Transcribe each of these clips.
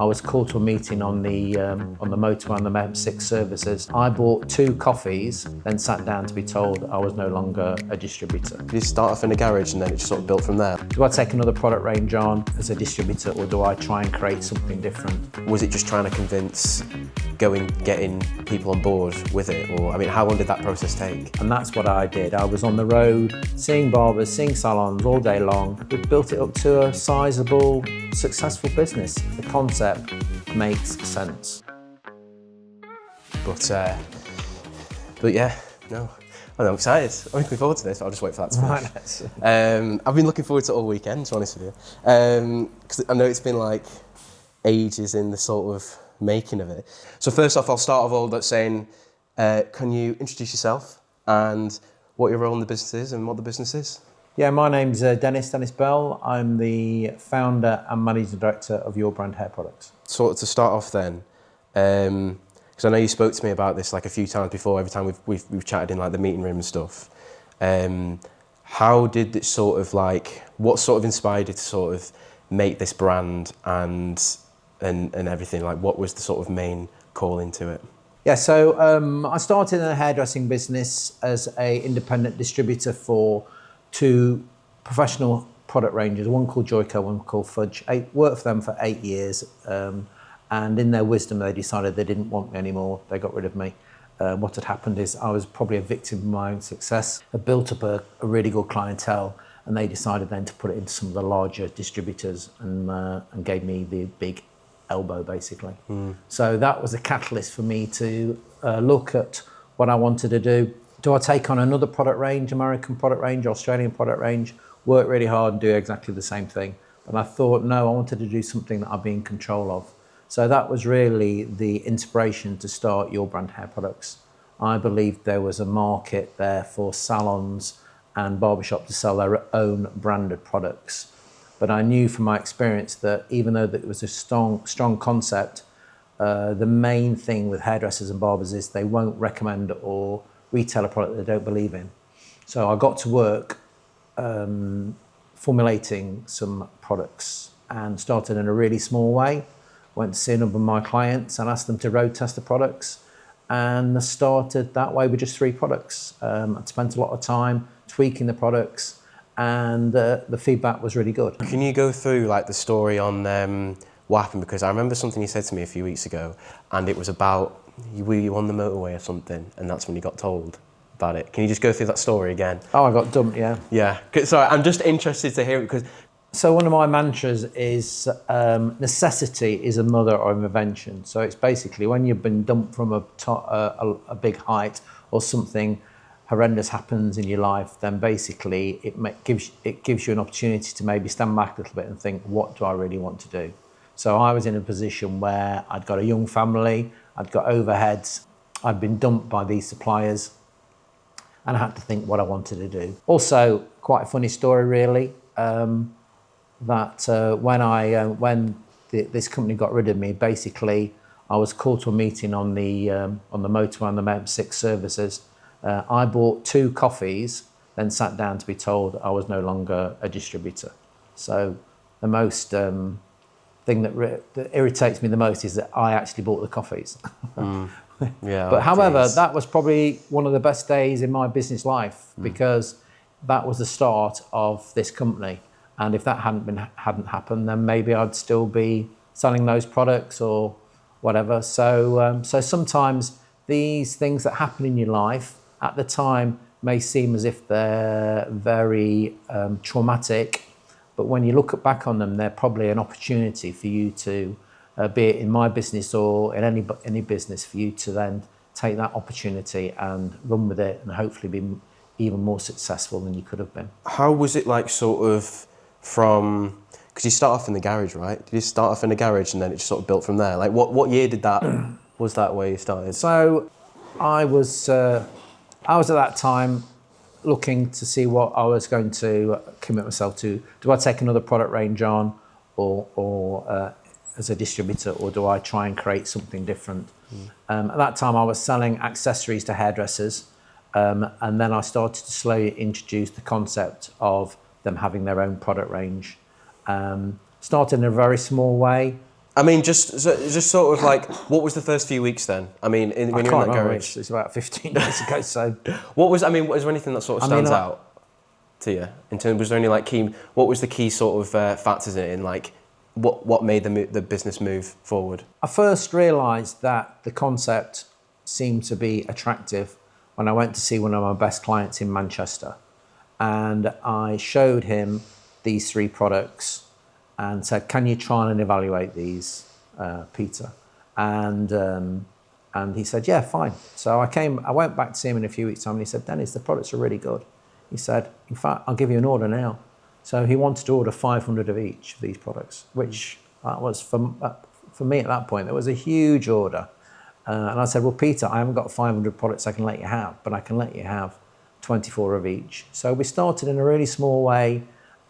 I was called to a meeting on the motorway on the M6 services. I bought 2 coffees, then sat down to be told I was no longer a distributor. Did you start off in a garage and then it just sort of built from there? Do I take another product range on as a distributor, or do I try and create something different? Was it just trying to convince, getting people on board with it? Or, I mean, how long did that process take? And that's what I did. I was on the road, seeing barbers, seeing salons all day long. We built it up to a sizable, successful business. The concept makes sense. But yeah, no. I'm excited. I'm looking forward to this. I'll just wait for that to finish. I've been looking forward to it all weekend, to be honest with you. Because I know it's been like ages in the sort of making of it. So first off, I'll start off all that saying, can you introduce yourself and what your role in the business is and what the business is? Yeah, my name's Dennis Bell. I'm the founder and managing director of Your Brand Hair Products. Sort of to start off then, because I know you spoke to me about this like a few times before, every time we've chatted in like the meeting room and stuff. How did it sort of like, what sort of inspired you to sort of make this brand and everything? Like, what was the sort of main call into it? Yeah, so I started in a hairdressing business as an independent distributor for 2 professional product ranges, one called Joico, one called Fudge. I worked for them for 8 years, and in their wisdom they decided they didn't want me anymore. They got rid of me. What had happened is I was probably a victim of my own success. I built up a really good clientele, and they decided then to put it into some of the larger distributors and gave me the big elbow, basically. So that was a catalyst for me to look at what I wanted to do. Do I take on another product range, American product range, Australian product range, work really hard and do exactly the same thing? But I thought, no, I wanted to do something that I'd be in control of. So that was really the inspiration to start Your Brand Hair Products. I believed there was a market there for salons and barbershops to sell their own branded products. But I knew from my experience that even though it was a strong concept, the main thing with hairdressers and barbers is they won't recommend or retail a product they don't believe in. So I got to work formulating some products and started in a really small way. Went to see a number of my clients and asked them to road test the products, and I started that way with just 3 products. I spent a lot of time tweaking the products, and the feedback was really good. Can you go through like the story on what happened? Because I remember something you said to me a few weeks ago, and it was about, were you on the motorway or something, and that's when you got told about it. Can you just go through that story again? Oh, I got dumped, yeah. Yeah, sorry, I'm just interested to hear it because... So one of my mantras is necessity is a mother of invention. So it's basically when you've been dumped from a big height or something horrendous happens in your life, then basically it gives you an opportunity to maybe stand back a little bit and think, what do I really want to do? So I was in a position where I'd got a young family, I'd got overheads, I'd been dumped by these suppliers, and I had to think what I wanted to do. Also, quite a funny story really, when this company got rid of me, basically I was called to a meeting on the motorway on the M6 services. I bought 2 coffees, then sat down to be told I was no longer a distributor. So the most thing that irritates me the most is that I actually bought the coffees. Yeah. But however, that was probably one of the best days in my business life because that was the start of this company. And if that hadn't happened, then maybe I'd still be selling those products or whatever. So sometimes these things that happen in your life at the time may seem as if they're very traumatic, but when you look back on them, they're probably an opportunity for you to, be it in my business or in any business, for you to then take that opportunity and run with it and hopefully be even more successful than you could have been. How was it like sort of from, because you start off in the garage, right? Did you start off in the garage and then it just sort of built from there? Like what year did that, was that where you started? So I was at that time looking to see what I was going to commit myself to. Do I take another product range on or as a distributor, or do I try and create something different? At that time I was selling accessories to hairdressers, and then I started to slowly introduce the concept of them having their own product range. Started in a very small way, I mean, just sort of like, what was the first few weeks then? I mean, when you're in that garage, it's about 15 years ago. So, was there anything that sort of stands out to you in terms? Was there any like key? What was the key sort of factors in like what made the business move forward? I first realised that the concept seemed to be attractive when I went to see one of my best clients in Manchester, and I showed him these 3 products and said, "Can you try and evaluate these, Peter?" And he said, "Yeah, fine." So I went back to see him in a few weeks' time, and he said, "Dennis, the products are really good." He said, "In fact, I'll give you an order now." So he wanted to order 500 of each of these products, which was for me at that point, it was a huge order. And I said, "Well, Peter, I haven't got 500 products I can let you have, but I can let you have 24 of each." So we started in a really small way,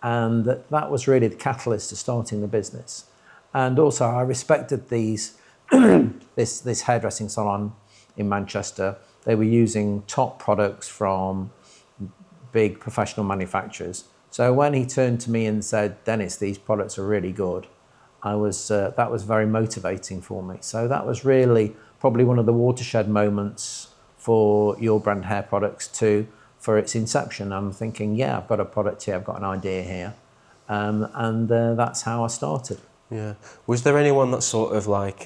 and that was really the catalyst to starting the business. And also I respected this hairdressing salon in Manchester. They were using top products from big professional manufacturers. So when he turned to me and said, "Dennis, these products are really good," that was very motivating for me. So that was really probably one of the watershed moments for Your Brand Hair Products too, for its inception. I'm thinking, yeah, I've got a product here, I've got an idea here. And that's how I started. Yeah. Was there anyone that sort of like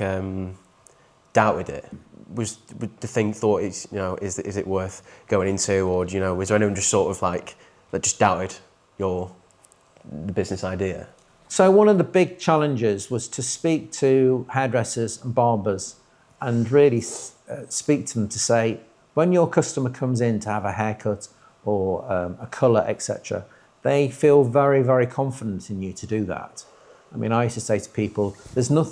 doubted it? Was the thing thought is it worth going into, or was there anyone just sort of like that just doubted the business idea? So one of the big challenges was to speak to hairdressers and barbers and really speak to them to say, when your customer comes in to have a haircut or a colour, etc., they feel very, very confident in you to do that. I mean, I used to say to people, there's no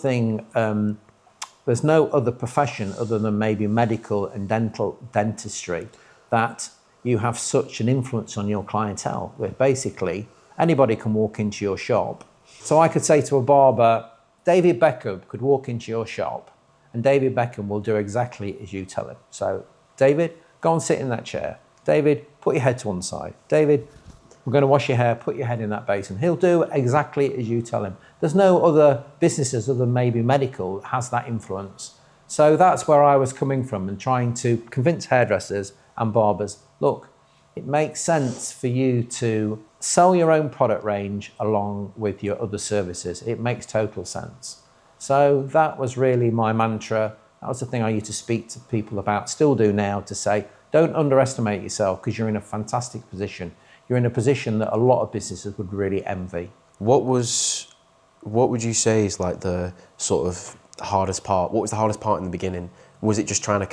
other profession other than maybe medical and dentistry that you have such an influence on your clientele, where basically anybody can walk into your shop. So I could say to a barber, David Beckham could walk into your shop and David Beckham will do exactly as you tell him. So David, go and sit in that chair. David, put your head to one side. David, we're going to wash your hair, put your head in that basin. He'll do exactly as you tell him. There's no other businesses other than maybe medical that has that influence. So that's where I was coming from and trying to convince hairdressers and barbers, look, it makes sense for you to sell your own product range along with your other services. It makes total sense. So that was really my mantra. That was the thing I used to speak to people about, still do now, to say, don't underestimate yourself because you're in a fantastic position. You're in a position that a lot of businesses would really envy. What would you say is like the sort of hardest part? What was the hardest part in the beginning? Was it just trying to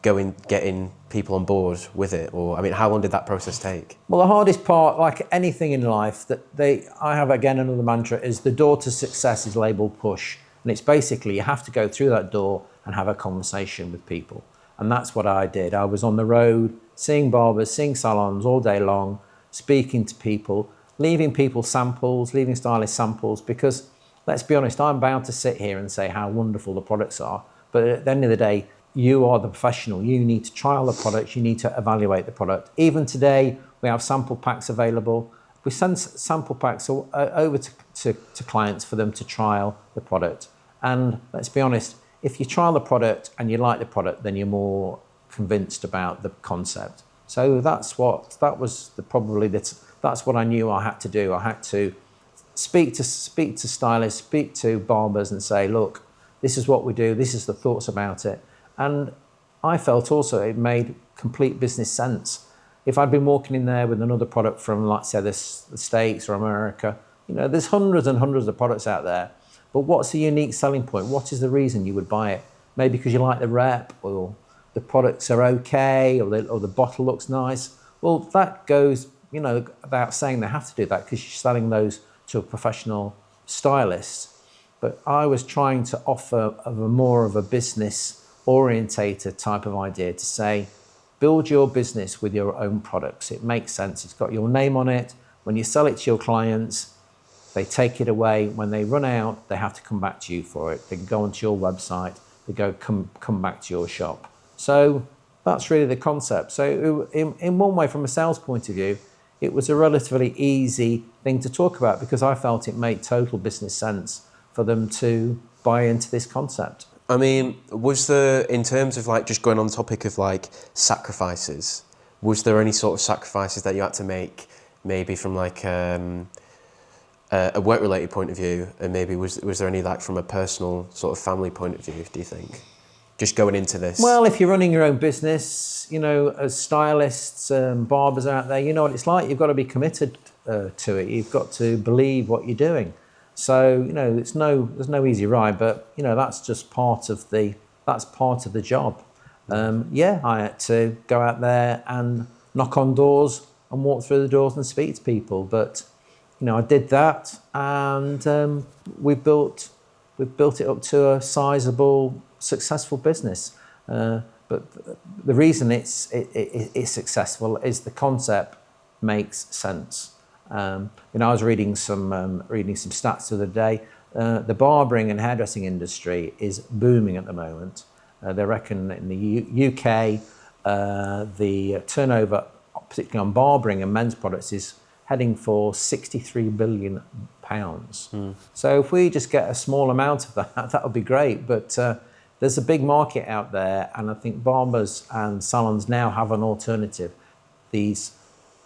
getting people on board with it? Or, I mean, how long did that process take? Well, the hardest part, like anything in life, I have again another mantra, is the door to success is labelled push. And it's basically you have to go through that door and have a conversation with people. And that's what I did. I was on the road, seeing barbers, seeing salons all day long, speaking to people, leaving people samples, leaving stylists samples, because let's be honest, I'm bound to sit here and say how wonderful the products are. But at the end of the day, you are the professional. You need to trial the products. You need to evaluate the product. Even today, we have sample packs available. We send sample packs over to clients for them to trial the product. And let's be honest, if you trial the product and you like the product, then you're more convinced about the concept. So that's what I knew I had to do. I had to speak to stylists, speak to barbers, and say, look, this is what we do. This is the thoughts about it. And I felt also it made complete business sense. If I'd been walking in there with another product from, like, say, the States or America, there's hundreds and hundreds of products out there. But what's the unique selling point? What is the reason you would buy it? Maybe because you like the rep, or the products are okay, or the bottle looks nice. Well, that goes, without saying they have to do that because you're selling those to a professional stylist. But I was trying to offer more of a business orientated type of idea to say, build your business with your own products. It makes sense. It's got your name on it. When you sell it to your clients, they take it away. When they run out, they have to come back to you for it. They can go onto your website. They come back to your shop. So that's really the concept. So in one way, from a sales point of view, it was a relatively easy thing to talk about because I felt it made total business sense for them to buy into this concept. I mean, was there, in terms of like just going on the topic of like sacrifices, was there any sort of sacrifices that you had to make, maybe from like a work-related point of view, and maybe was there any like from a personal sort of family point of view, do you think? Just going into this? Well, if you're running your own business, you know, as stylists and barbers out there, you know what it's like. You've got to be committed to it. You've got to believe what you're doing. So, you know, there's no easy ride, but you know, that's just part of the job. I had to go out there and knock on doors and walk through the doors and speak to people. But you know, I did that, and we've built it up to a sizable, successful business. But the reason it's successful is the concept makes sense. You know, I was reading some stats the other day. The barbering and hairdressing industry is booming at the moment. They reckon in the UK, the turnover, particularly on barbering and men's products, is heading for £63 billion. So if we just get a small amount of that would be great. But there's a big market out there, and I think barbers and salons now have an alternative. These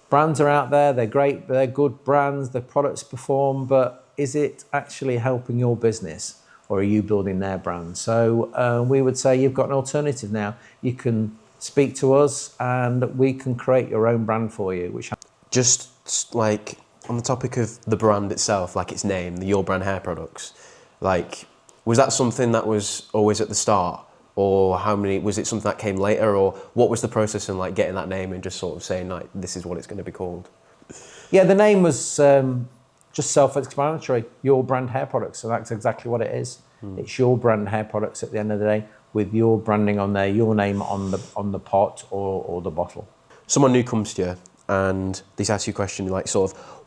brands are out there, they're great, they're good brands, the products perform, but is it actually helping your business, or are you building their brand? So we would say you've got an alternative now. You can speak to us and we can create your own brand for you. Just like on the topic of the brand itself, like its name, the Your Brand Hair Products, like was that something that was always at the start? Or was it something that came later, or what was the process in like getting that name and just sort of saying like this is what it's going to be called? Yeah, the name was just self-explanatory. Your Brand Hair Products, so that's exactly what it is. It's Your Brand Hair Products at the end of the day, with your branding on there, your name on the pot or the bottle. Someone new comes to you and they ask you a question like sort of,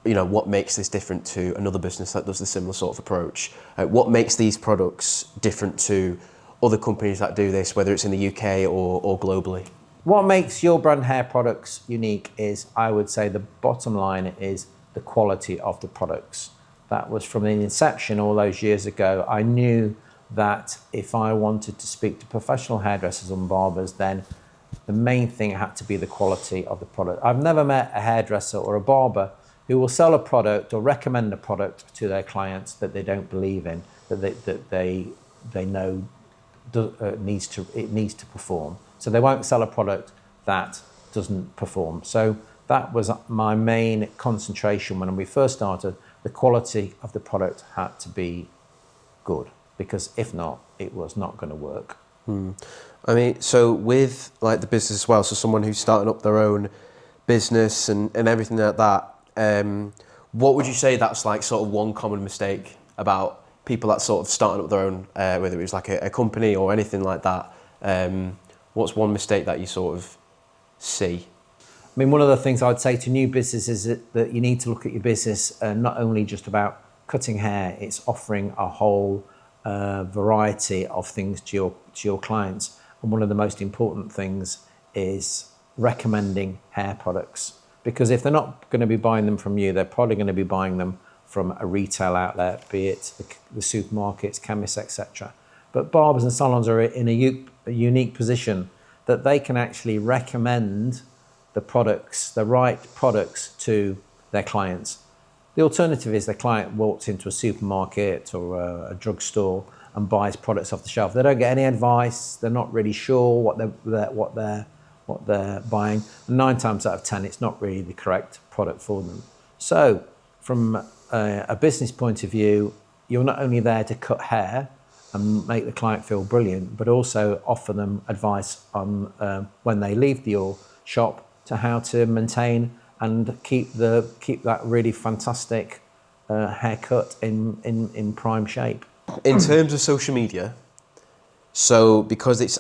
you know, what makes this different to another business that does the similar sort of approach? What makes these products different to other companies that do this, whether it's in the UK or globally? What makes Your Brand Hair Products unique is, I would say, the bottom line is the quality of the products. That was from the inception all those years ago. I knew that if I wanted to speak to professional hairdressers and barbers, then the main thing had to be the quality of the product. I've never met a hairdresser or a barber who will sell a product or recommend a product to their clients that they don't believe in, that they know it needs to perform. So they won't sell a product that doesn't perform. So that was my main concentration when we first started. The quality of the product had to be good, because if not, it was not going to work. I mean, so with like the business as well, so someone who's starting up their own business and everything like that, what would you say that's like sort of one common mistake about people that sort of starting up their own, whether it was like a company or anything like that? What's one mistake that you sort of see? I mean, one of the things I'd say to new businesses is that you need to look at your business not only just about cutting hair, it's offering a whole variety of things to your clients. And one of the most important things is recommending hair products. Because if they're not going to be buying them from you, they're probably going to be buying them from a retail outlet, be it the supermarkets, chemists, etc. But barbers and salons are in a unique position that they can actually recommend the products, the right products to their clients. The alternative is the client walks into a supermarket or a drugstore and buys products off the shelf. They don't get any advice. They're not really sure what they're buying. 9 times out of 10, it's not really the correct product for them. So, from a business point of view, you're not only there to cut hair and make the client feel brilliant, but also offer them advice on when they leave your shop to how to maintain and keep that really fantastic haircut in prime shape. In terms of social media, so because it's,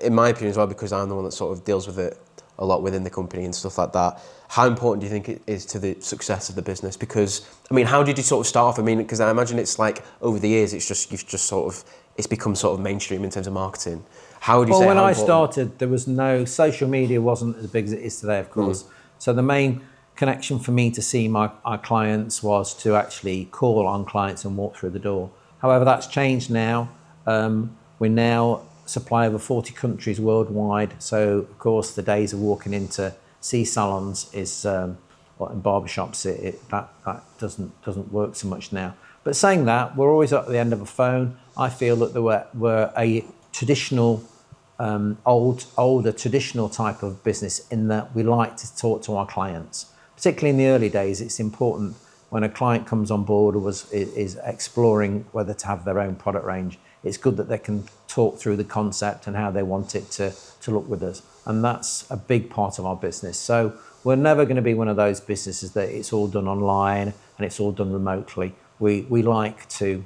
in my opinion as well, because I'm the one that sort of deals with it a lot within the company and stuff like that, how important do you think it is to the success of the business? Because, I mean, how did you sort of start off? I mean, because I imagine it's like over the years, it's become sort of mainstream in terms of marketing. How would you say? Well, when I started, there was no, social media wasn't as big as it is today, of course. So the main connection for me to see our clients was to actually call on clients and walk through the door. However, that's changed now. We now supply over 40 countries worldwide. So, of course, the days of walking into salons is, well, in barbershops, that doesn't work so much now. But saying that, we're always at the end of a phone. I feel that we're a traditional, older traditional type of business in that we like to talk to our clients. Particularly in the early days, it's important when a client comes on board or is exploring whether to have their own product range. It's good that they can talk through the concept and how they want it to look with us. And that's a big part of our business. So we're never going to be one of those businesses that it's all done online and it's all done remotely. We like and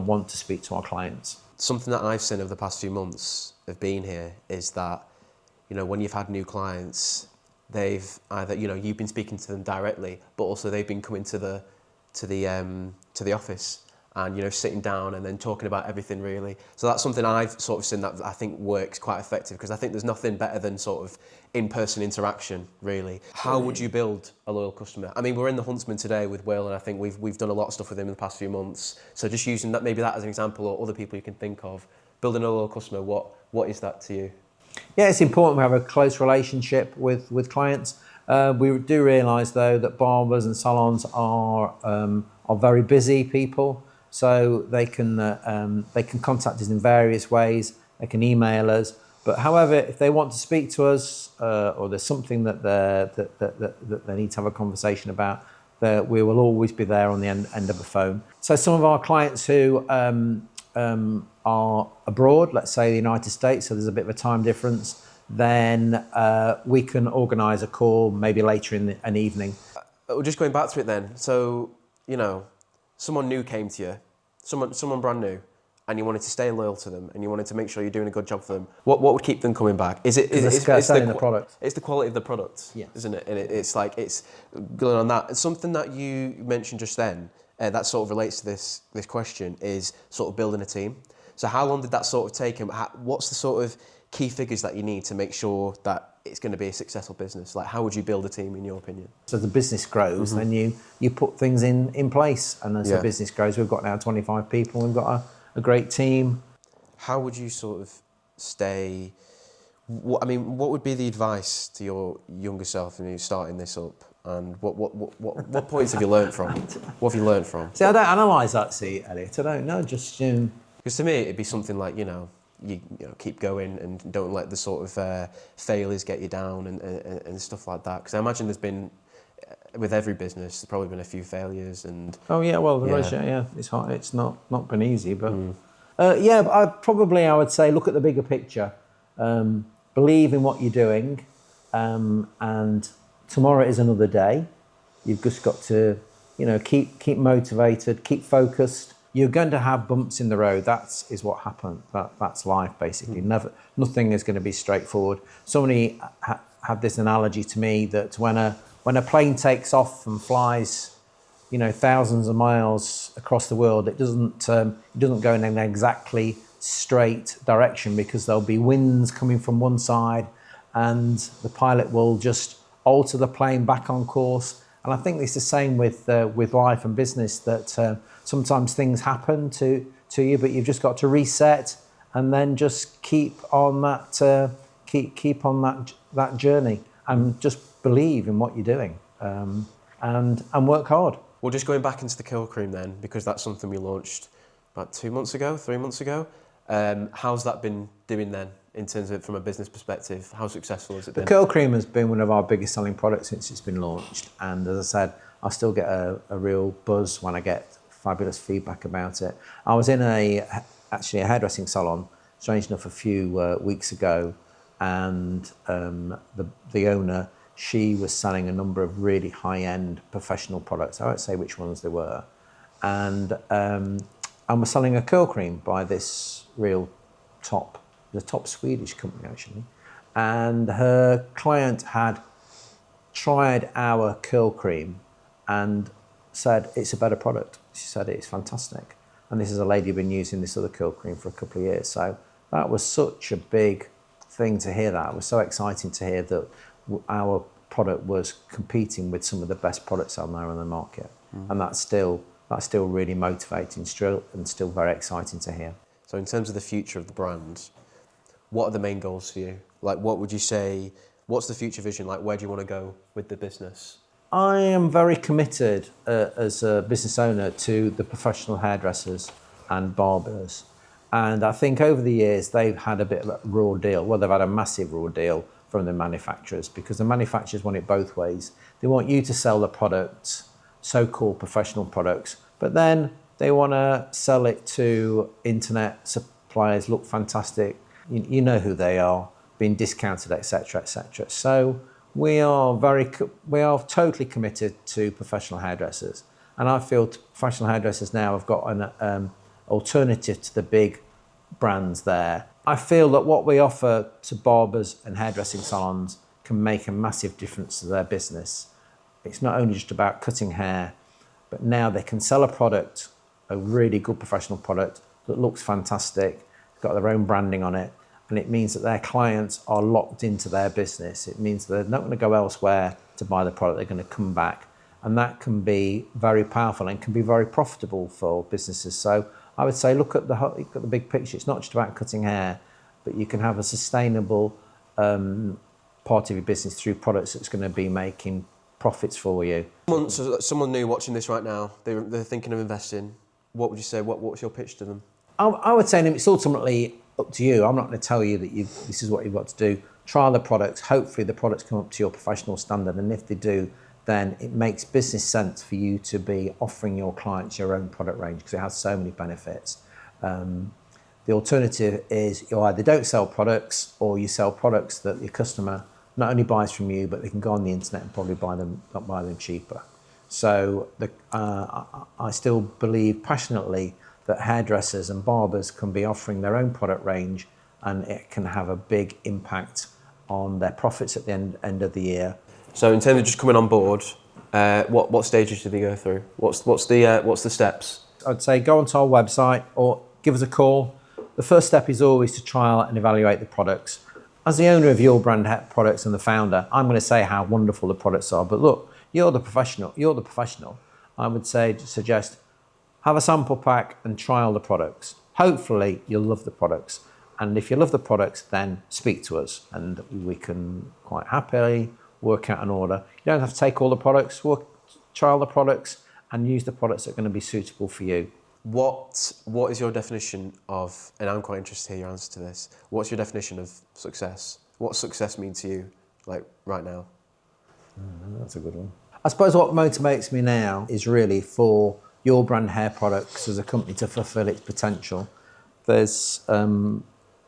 want to speak to our clients. Something that I've seen over the past few months of being here is that, when you've had new clients, they've either, you've been speaking to them directly, but also they've been coming to the office and, sitting down and then talking about everything really. So that's something I've sort of seen that I think works quite effective, because I think there's nothing better than sort of in-person interaction really. How would you build a loyal customer? I mean, we're in the Huntsman today with Will, and I think we've done a lot of stuff with him in the past few months. So just using that, maybe that as an example, or other people you can think of, building a loyal customer, what is that to you? Yeah, it's important we have a close relationship with clients. We do realise though that barbers and salons are very busy people, so they can contact us in various ways. They can email us, but however, if they want to speak to us or there's something that they need to have a conversation about, we will always be there on the end of the phone. So some of our clients who are abroad, let's say the United States, so there's a bit of a time difference, then we can organise a call maybe later in an evening. Just going back to it then, so, someone new came to you, someone brand new, and you wanted to stay loyal to them, and you wanted to make sure you're doing a good job for them. What would keep them coming back? It's the product. It's the quality of the product, yeah, isn't it? And it's going on that. Something that you mentioned just then that sort of relates to this question is sort of building a team. So how long did that sort of take, and what's the sort of key figures that you need to make sure that it's going to be a successful business? Like, how would you build a team in your opinion? So as the business grows, then you put things in place, and as the business grows, we've got now 25 people, we've got a great team. How would you sort of stay, what would be the advice to your younger self when you're starting this up? And what points have you learned from? What have you learned from? See, I don't analyse that, Elliot. I don't know, just... Because to me, it'd be something like, you keep going and don't let the sort of failures get you down and stuff like that. Because I imagine there's been, with every business, there's probably been a few failures and... Oh yeah, well, it's hard. It's not been easy, but... I would say look at the bigger picture. Believe in what you're doing, and tomorrow is another day. You've just got to, keep motivated, keep focused. You're going to have bumps in the road. Is what happened. That's life, basically. Nothing is going to be straightforward. Somebody had this analogy to me that when a plane takes off and flies, thousands of miles across the world, it doesn't go in an exactly straight direction, because there'll be winds coming from one side, and the pilot will just alter the plane back on course. And I think it's the same with life and business, that sometimes things happen to you, but you've just got to reset and then just keep on that keep on that journey, and just believe in what you're doing, and work hard. Well, just going back into the curl cream then, because that's something we launched about 3 months ago. How's that been doing then, in terms of from a business perspective? How successful has it been? The curl cream has been one of our biggest selling products since it's been launched, and as I said, I still get a real buzz when I get fabulous feedback about it. I was in actually a hairdressing salon, strange enough, a few weeks ago, and the owner, she was selling a number of really high-end professional products. I won't say which ones they were, and was selling a curl cream by this real top Swedish company actually, and her client had tried our curl cream and said it's a better product. She said it's fantastic, and this is a lady who'd been using this other curl cream for a couple of years. So that was such a big thing to hear. That it was so exciting to hear that our product was competing with some of the best products out there on the market. And that's still really motivating and still very exciting to hear. So in terms of the future of the brand, what are the main goals for you? Like, what would you say, what's the future vision? Like, where do you want to go with the business? I am very committed as a business owner to the professional hairdressers and barbers. And I think over the years, they've had a bit of a raw deal. Well, they've had a massive raw deal from the manufacturers, because the manufacturers want it both ways. They want you to sell the products, so-called professional products, but then they want to sell it to internet suppliers, look fantastic, you know who they are, being discounted, etc., etc. So we are totally committed to professional hairdressers, and I feel professional hairdressers now have got an alternative to the big brands there. I feel that what we offer to barbers and hairdressing salons can make a massive difference to their business. It's not only just about cutting hair, but now they can sell a product, a really good professional product that looks fantastic, got their own branding on it, and it means that their clients are locked into their business. It means they're not going to go elsewhere to buy the product, they're going to come back. And that can be very powerful and can be very profitable for businesses. So I would say look at the big picture. It's not just about cutting hair, but you can have a sustainable part of your business through products that's going to be making profits for you. Someone new watching this right now, they're thinking of investing. What would you say? What's your pitch to them? I would say it's ultimately up to you. I'm not going to tell you that this is what you've got to do. Trial the products. Hopefully the products come up to your professional standard, and if they do, then it makes business sense for you to be offering your clients your own product range, because it has so many benefits. The alternative is you either don't sell products, or you sell products that your customer not only buys from you, but they can go on the internet and probably buy them cheaper. So I still believe passionately that hairdressers and barbers can be offering their own product range, and it can have a big impact on their profits at the end of the year. So in terms of just coming on board, what stages do they go through? What's the steps? I'd say go onto our website or give us a call. The first step is always to trial and evaluate the products. As the owner of your brand products and the founder, I'm going to say how wonderful the products are. But look, you're the professional. I would suggest have a sample pack and trial the products. Hopefully you'll love the products. And if you love the products, then speak to us and we can quite happily work out an order. You don't have to take all the products, trial the products and use the products that are going to be suitable for you. What is your definition of, and I'm quite interested to hear your answer to this, what's your definition of success? What success mean to you, like right now? That's a good one. I suppose what motivates me now is really for Your Brand Hair Products as a company to fulfill its potential. There's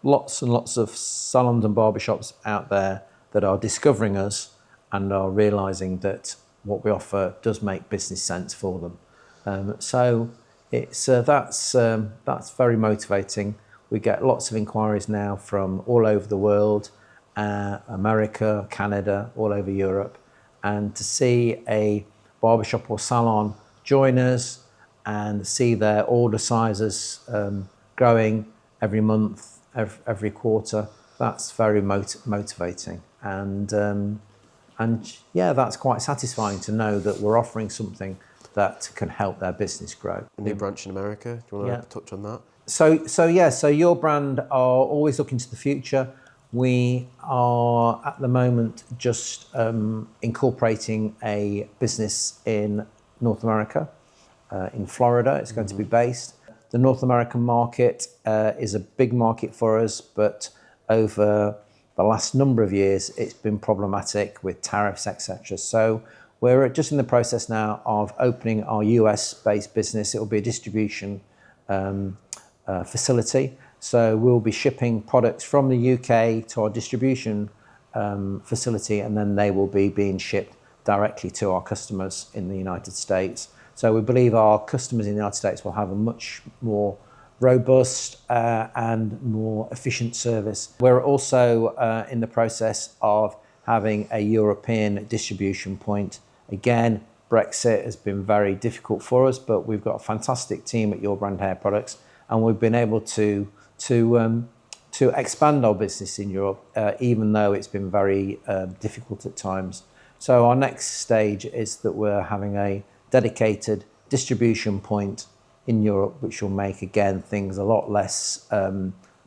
lots and lots of salons and barbershops out there that are discovering us and are realising that what we offer does make business sense for them. So it's that's very motivating. We get lots of inquiries now from all over the world, America, Canada, all over Europe, and to see a barbershop or salon join us and see their order sizes growing every month, every quarter, that's very motivating. And yeah, that's quite satisfying to know that we're offering something that can help their business grow. A new branch in America, do you want to touch on that? So Your Brand are always looking to the future. We are at the moment just incorporating a business in North America, in Florida. It's going to be based. The North American market is a big market for us, but over the last number of years, it's been problematic with tariffs, etc. So we're just in the process now of opening our US-based business. It will be a distribution facility. So we'll be shipping products from the UK to our distribution facility, and then they will be being shipped directly to our customers in the United States. So we believe our customers in the United States will have a much more robust and more efficient service. We're also in the process of having a European distribution point. Again, Brexit has been very difficult for us, but we've got a fantastic team at Your Brand Hair Products, and we've been able to expand our business in Europe, even though it's been very difficult at times. So our next stage is that we're having a dedicated distribution point in Europe, which will make, again, things a lot less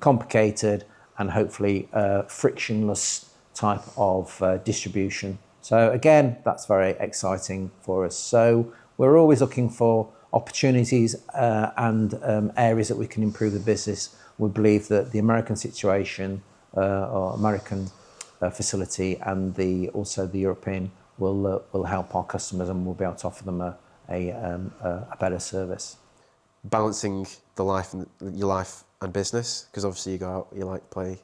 complicated and hopefully frictionless type of distribution. So again, that's very exciting for us. So we're always looking for opportunities and areas that we can improve the business. We believe that the American situation or American facility and also the European will help our customers, and we'll be able to offer them a better service. Balancing your life and business, because obviously you go out, you like play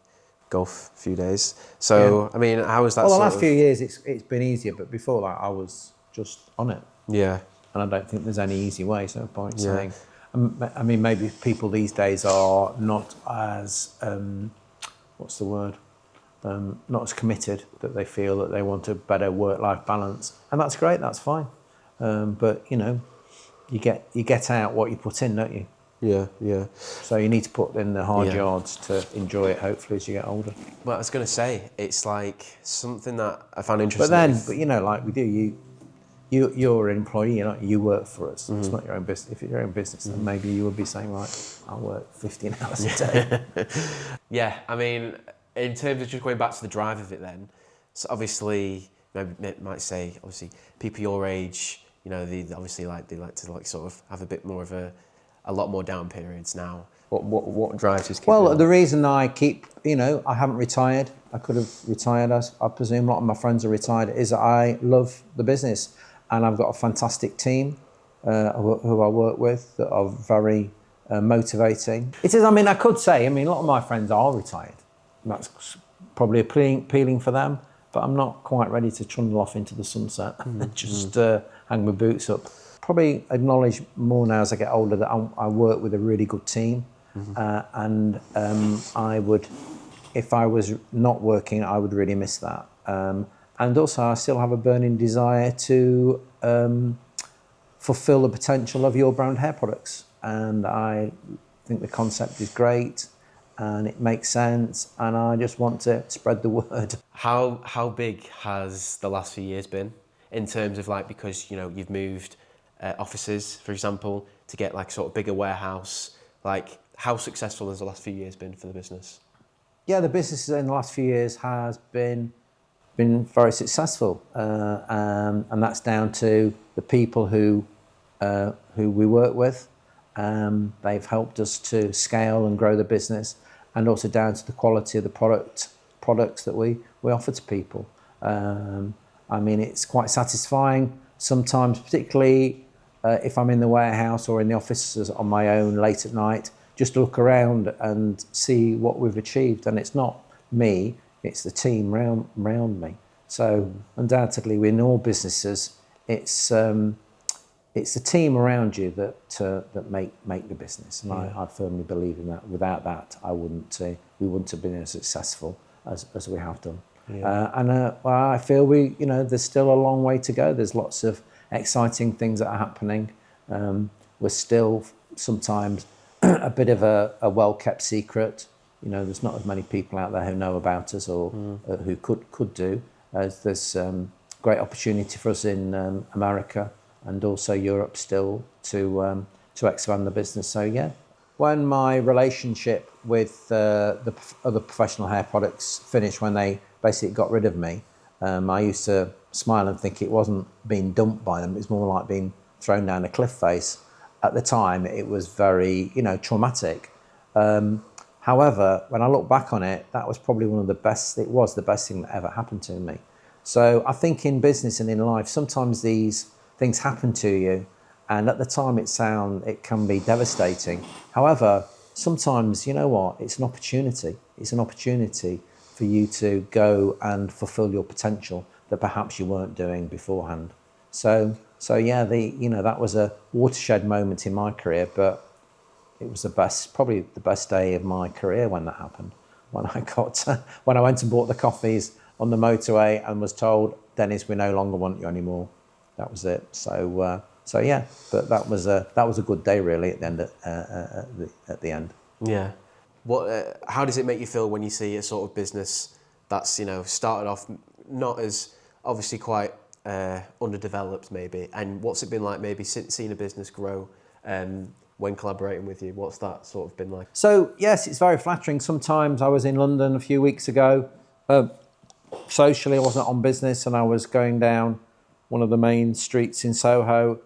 golf a few days. So yeah. I mean, how is that? Well, the last few years it's been easier, but before that I was just on it. Yeah. And I don't think there's any easy way. So no point saying. I mean, maybe people these days are not as what's the word? Not as committed, that they feel that they want a better work-life balance, and that's great. That's fine. But you know, you get out what you put in, don't you? Yeah, yeah. So you need to put in the hard yards to enjoy it, hopefully, as you get older. Well, I was going to say, it's like something that I found interesting. But you know, like we do, you're an employee, you work for us. It's not your own business. If it's your own business, then maybe you would be saying, right, I'll work 15 hours a day. Yeah, I mean, in terms of just going back to the drive of it then, so obviously, maybe might say, obviously, people your age, you know, they like to sort of have a bit more of a lot more down periods now. What drives us? Well, the reason I keep, I haven't retired. I could have retired, I presume a lot of my friends are retired, is that I love the business, and I've got a fantastic team who I work with that are very motivating. It is, I could say, a lot of my friends are retired. That's probably appealing for them, but I'm not quite ready to trundle off into the sunset and just hang my boots up. Probably acknowledge more now as I get older that I work with a really good team, and I would, if I was not working, I would really miss that. And also I still have a burning desire to fulfill the potential of your brand hair products, and I think the concept is great and it makes sense, and I just want to spread the word. How big has the last few years been in terms of because you've moved offices, for example, to get sort of bigger warehouse? How successful has the last few years been for the business? Yeah, the business in the last few years has been very successful, and that's down to the people who we work with. They've helped us to scale and grow the business, and also down to the quality of the products that we offer to people. It's quite satisfying sometimes, particularly if I'm in the warehouse or in the offices on my own late at night, just to look around and see what we've achieved. And it's not me, it's the team round me. So undoubtedly, in all businesses, it's the team around you that make the business, and I firmly believe in that. Without that, we wouldn't have been as successful as we have done. Yeah. I feel there's still a long way to go. There's lots of exciting things that are happening. We're still sometimes a bit of a well-kept secret. There's not as many people out there who know about us or who could do. There's great opportunity for us in America and also Europe still to expand the business. So yeah, when my relationship with the other professional hair products finished, when they basically got rid of me, I used to smile and think it wasn't being dumped by them. It was more like being thrown down a cliff face. At the time, it was very traumatic. However, when I look back on it, that was probably the best thing that ever happened to me. So I think in business and in life, sometimes these things happen to you, and at the time it can be devastating. However, sometimes, it's an opportunity. It's an opportunity for you to go and fulfill your potential that perhaps you weren't doing beforehand. So yeah, that was a watershed moment in my career, but it was probably the best day of my career when that happened. When I went and bought the coffees on the motorway and was told, Dennis, we no longer want you anymore. That was it. So yeah, but that was a good day really at the end. Yeah. How does it make you feel when you see a sort of business that's started off not as obviously quite underdeveloped maybe, and what's it been like maybe seeing a business grow when collaborating with you? What's that sort of been like? So yes, it's very flattering. Sometimes I was in London a few weeks ago, socially, I wasn't on business, and I was going down one of the main streets in Soho,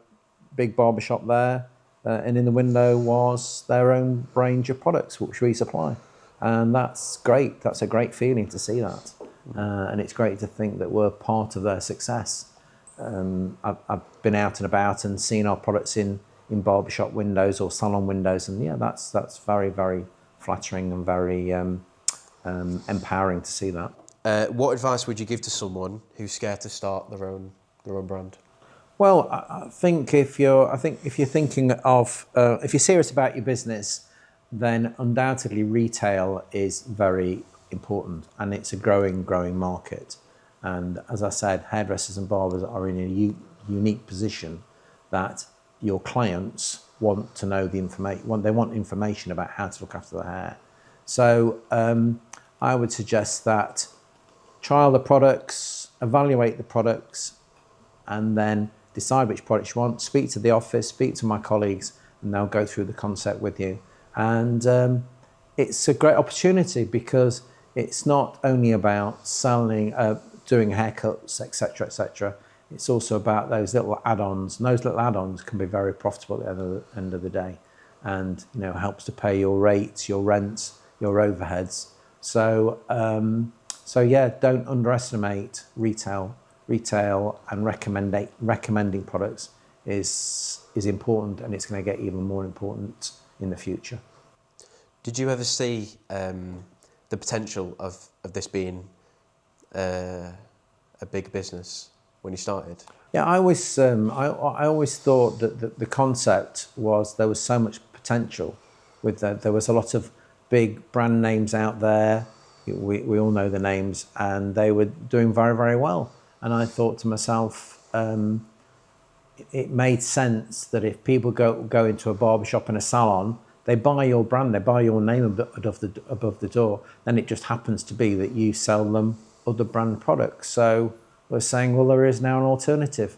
big barbershop there, and in the window was their own range of products which we supply, and that's great. That's a great feeling to see that, and it's great to think that we're part of their success. I've been out and about and seen our products in barbershop windows or salon windows, and yeah, that's very, very flattering and very empowering to see that. What advice would you give to someone who's scared to start their own brand? Well, I think if you're thinking of if you're serious about your business, then undoubtedly retail is very important, and it's a growing market. And as I said, hairdressers and barbers are in a unique position that your clients want to know the information. They want information about how to look after their hair. So I would suggest that trial the products, evaluate the products, and then decide which products you want. Speak to the office, speak to my colleagues, and they'll go through the concept with you. And it's a great opportunity because it's not only about selling, doing haircuts, etc., etc. It's also about those little add-ons, and those little add-ons can be very profitable at the end of the day, and helps to pay your rates, your rents, your overheads. So yeah, don't underestimate retail, and recommending products is important, and it's going to get even more important in the future. Did you ever see the potential of this being a big business when you started? Yeah, I always thought that the concept was there was so much potential with that. There was a lot of big brand names out there. We all know the names, and they were doing very, very well. And I thought to myself, it made sense that if people go into a barbershop and a salon, they buy your brand, they buy your name above the door. Then it just happens to be that you sell them other brand products. So we're saying, well, there is now an alternative.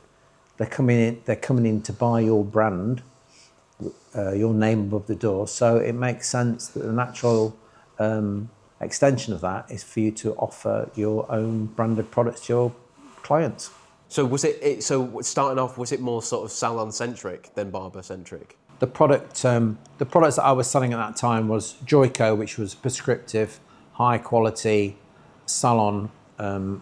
They're coming in to buy your brand, your name above the door. So it makes sense that the natural extension of that is for you to offer your own branded products to your clients. So so starting off, was it more sort of salon centric than barber centric? The products that I was selling at that time was Joico, which was prescriptive, high quality, salon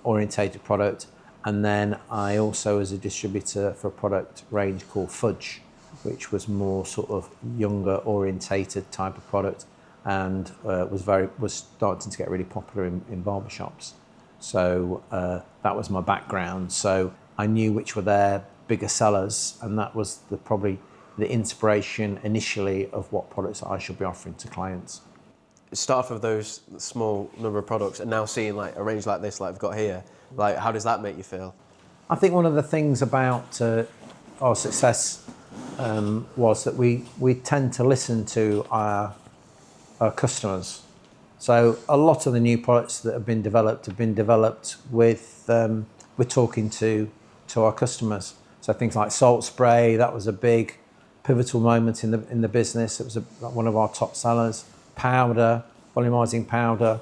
orientated product. And then I also was a distributor for a product range called Fudge, which was more sort of younger orientated type of product, and was starting to get really popular in barbershops. So that was my background. So I knew which were their bigger sellers, and that was probably the inspiration initially of what products I should be offering to clients. Start off with those small number of products, and now seeing like a range like this, like I've got here, like how does that make you feel? I think one of the things about our success was that we tend to listen to our customers. So a lot of the new products that have been developed with talking to our customers. So things like salt spray, that was a big pivotal moment in the business. It was one of our top sellers. Powder, volumizing powder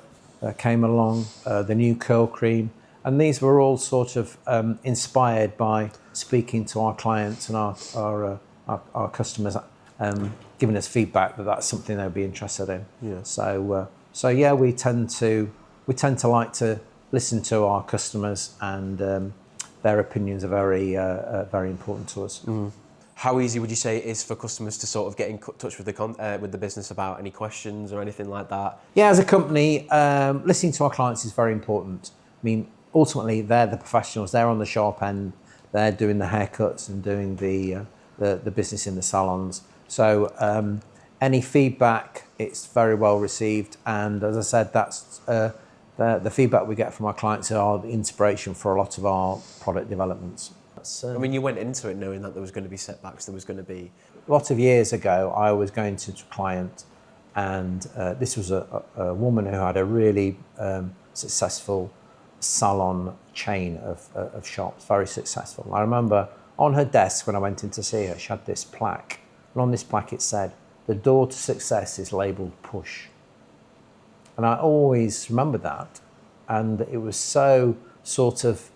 came along. The new curl cream, and these were all sort of inspired by speaking to our clients and our customers, giving us feedback that that's something they'd be interested in. Yeah. So yeah, we tend to like to listen to our customers, and their opinions are very important to us. Mm. How easy would you say it is for customers to sort of get in touch with the business about any questions or anything like that? Yeah, as a company, listening to our clients is very important. I mean, ultimately, they're the professionals. They're on the sharp end. They're doing the haircuts and doing the business in the salons. So any feedback, it's very well received. And as I said, that's the feedback we get from our clients are the inspiration for a lot of our product developments. I mean, you went into it knowing that there was going to be setbacks, there was going to be... A lot of years ago, I was going to a client, and this was a woman who had a really successful salon chain of shops, very successful. I remember on her desk when I went in to see her, she had this plaque. And on this plaque it said, "The door to success is labelled push." And I always remembered that. And it was so sort of,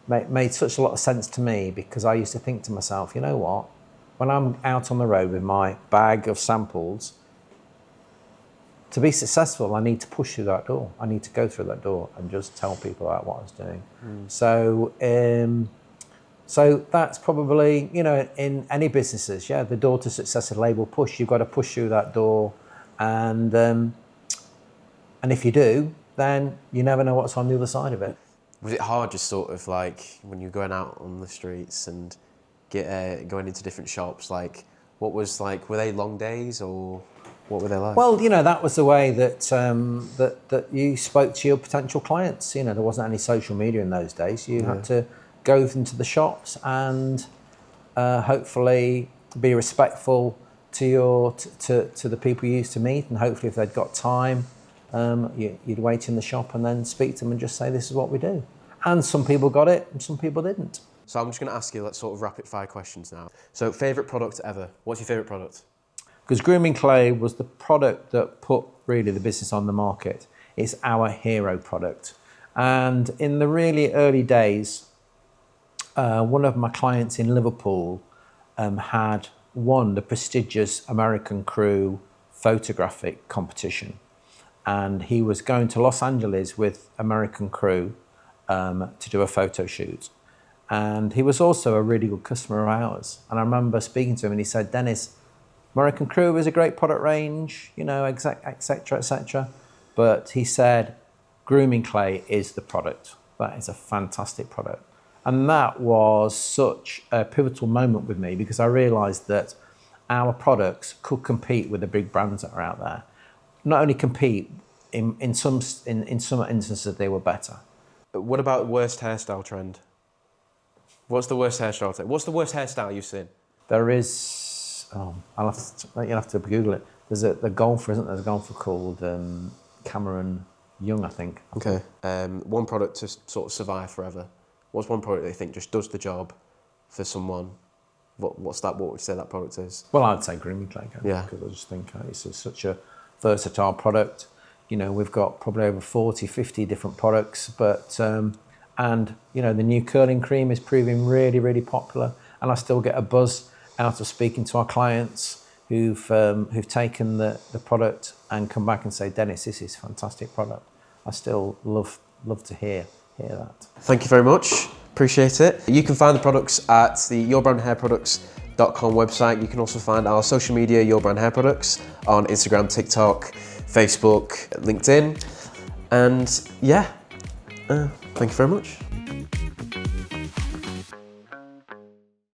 made such a lot of sense to me, because I used to think to myself, you know what? When I'm out on the road with my bag of samples, to be successful, I need to push through that door. I need to go through that door and just tell people about what I was doing. So that's probably, you know, in any businesses, yeah, the door to success is labeled push. You've got to push through that door, and if you do, then you never know what's on the other side of it. Was it hard, just sort of like when you're going out on the streets and going into different shops? Like, what was like? Were they long days, or what were they like? Well, you know, that was the way that that you spoke to your potential clients. You know, there wasn't any social media in those days. You had to go into the shops and hopefully be respectful to to the people you used to meet, and hopefully if they'd got time, you'd wait in the shop and then speak to them and just say, "This is what we do." And some people got it and some people didn't. So I'm just going to ask you, let's sort of rapid fire questions now. So, favourite product ever? What's your favourite product? Because grooming clay was the product that put really the business on the market. It's our hero product. And in the really early days, one of my clients in Liverpool had won the prestigious American Crew photographic competition. And he was going to Los Angeles with American Crew to do a photo shoot. And he was also a really good customer of ours. And I remember speaking to him and he said, "Dennis, American Crew is a great product range, you know, et cetera, et cetera. But he said, grooming clay is the product. That is a fantastic product." And that was such a pivotal moment with me, because I realized that our products could compete with the big brands that are out there. Not only compete, in some instances they were better. What about worst hairstyle trend? What's the worst hairstyle trend? What's the worst hairstyle you've seen? There is, you'll have to Google it. There's a golfer, isn't there? There's a golfer called Cameron Young, I think. Okay. One product to sort of survive forever. What's one product that you think just does the job for someone? What's that? What would you say that product is? Well, I'd say grooming clay. Yeah. Because I just think it's such a versatile product. You know, we've got probably over 40, 50 different products, but and you know, the new curling cream is proving really, really popular, and I still get a buzz out of speaking to our clients who've taken the product and come back and say, "Dennis, this is a fantastic product." I still love to hear that. Thank you very much. Appreciate it. You can find the products at the yourbrandhairproducts.com website. You can also find our social media, Your Brand Hair Products, on Instagram, TikTok, Facebook, LinkedIn. And yeah, thank you very much.